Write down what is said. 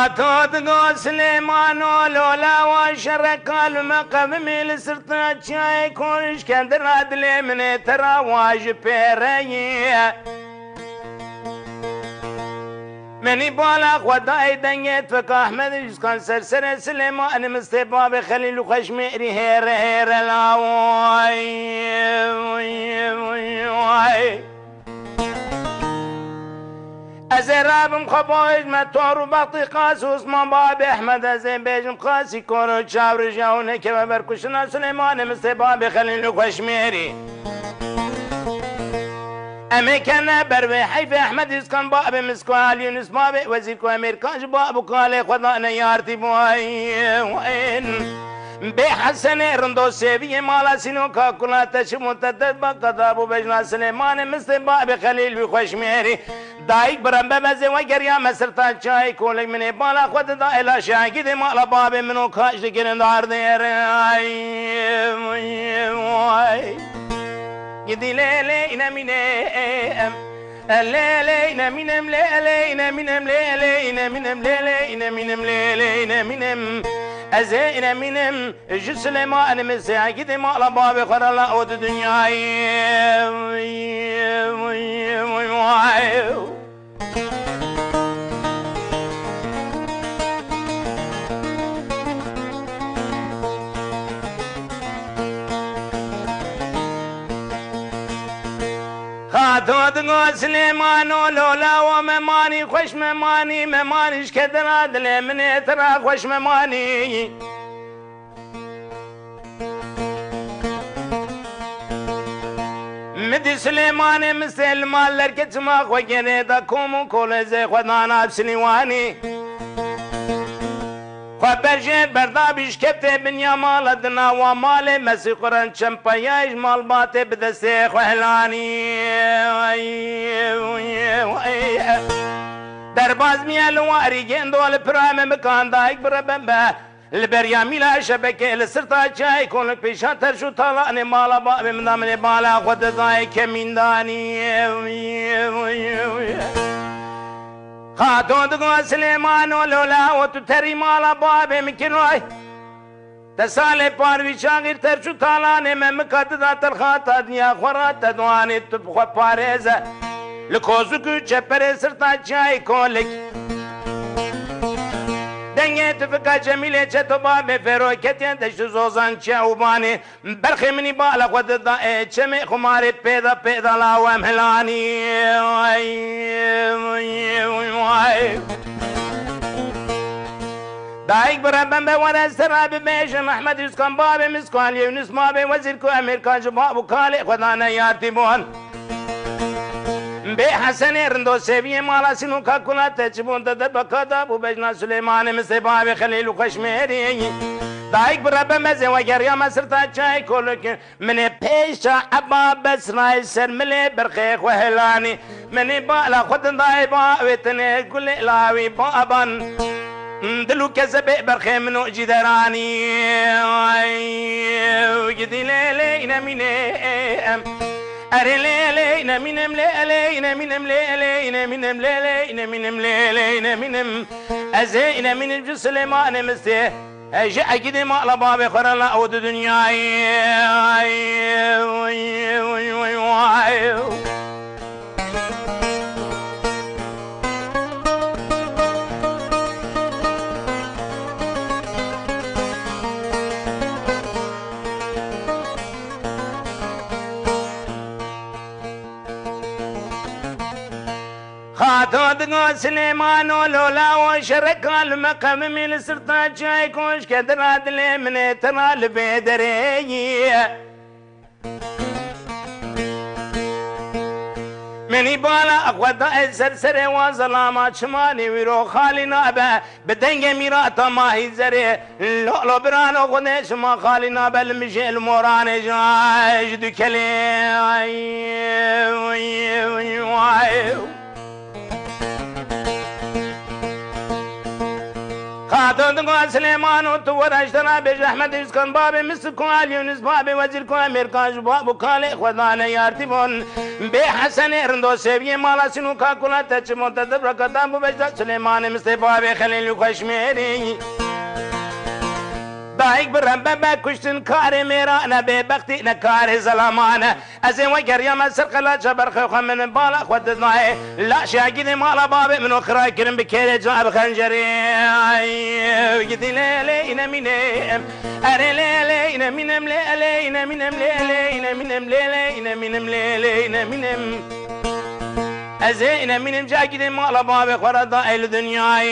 خاطوت قو سليمان ولولا وشرك المقام من سرطة شاي كونش كندر عدلي من ترى واجب بيري مني بالا خداي دنيت فك احمد كان سرسر سليمان مستباب خليل وخشميري هير هير لا واي ازرابم خبايج متور باطي قاس واسمان باب احمد ازين بيجم قاسي كورو شاور جاونه كما بركشنا سليمان مستباب خليل وخشميري امريكان بروي حيف احمد يسكن باب مسكوال يونس باب وزير كو امريكان باب قال خدا انا يارتي وين بحسن رندو سيبي مالا سينو كاكولا تشمو تدبا كذابو بجنا سليمان مستباب خليل وخشميري دايك برمبه مزه وگریا مسرتا چای کولک من بالا خود دا الا شاگید مالا باب منو کاش دکن دار دیر گدی لیلی نمینم لیلی نمینم لیلی نمینم لیلی نمینم لیلی نمینم لیلی نمینم از نمینم جو سلیمان مساگید مالا باب خور الله او دنیای خاطوت قو سليمان ولولا ومماني خوش مماني ممانيش كدر عدل من ترى خوش مماني مدي سليمان مسلمان لركت ما خوكني دا كومو كول زي خدانا بسليواني خبرجه بردابش كفته بنيا مال دنا ومال مسي قران شمباياج مال باته بدسه خهلاني درباز ميال واري جندول برام مكان دايك بربمبه البرياميلا شبكه لسرتا جاي كون بيشان ترشو طلعني مالا باب من ضمن بالا خد دايك من داني خاتون دقوا سليمان ولولا وتتري مالا باب مكنوي تسالي باروي شاغر ترشو طالاني ممكات ذات الخاطة دنيا خورات تدواني تبخوا باريزة لكوزوكو چپر سرطا جاي كولك دنگه تفکا جمیله چه تو باب فروکتین دشت زوزان چه اوبانی برخی منی بالا خود دائه چه می خماری پیدا لاوام هلانی دایک برابن به ور سراب بیشم احمد یسکن باب مسکال یونس باب وزیر کو امریکا جواب کاله خدا نه یارتی بون بحسن رندو سيبي مالا سينو كاكولا تجبون تدبا كذاب وبجنا سليمان مستباب خليل وخشميري دايك برابا مزي وگريا مسرتا چاي كولك من بيشا عبا بسراي سرملي برخيخ وهلاني من بالا خد دايبا ويتني كل لاوي بابان دلو كذب برخي منو جدراني وجدي ليلي نميني أري ليلي نمينم ليلي نمينم ليلي نمينم ليلي نمينم ليلي نمينم أزين من الجو سليمان مستي أجي أكيد ما لباب خر الله أود دنياي خاطوت قو سليمان ولولا وشرك المقام من سرطة جاي كوش كدر عدل من ترى البدري مني بالا أخوة السرسر وظلامات شمالي ويرو خالنا أبا بدنج ميرات ما هي زري لو برانو خدش ما خالنا بالمشي الموران جاي دكلي تقول سليمان وتور اشترى بيج احمد يسكن بابي مسكوا علي يونس بابي وزيركم امريكان بابو كالي خدانا يارتبون بي حسن رندو سيبي مالا سنو كاكولا تچمون تدبر كتابو بيج سليمان مست بابي خليل كشميري دايق برنبه كشتن كاري ميرانا ببختي نكاري زلامانا ازين وقر يوم السرق لا جبر خوخا من بالا خودناي لا شاقيني مالا بابي من اخرى كرم بكيري جاب خنجري قدي ليلي نمينم اري ليلي نمينم ليلي نمينم ليلي نمينم ليلي نمينم ليلي نمينم ازين من جاكدي مالا بابي خوردا الدنيا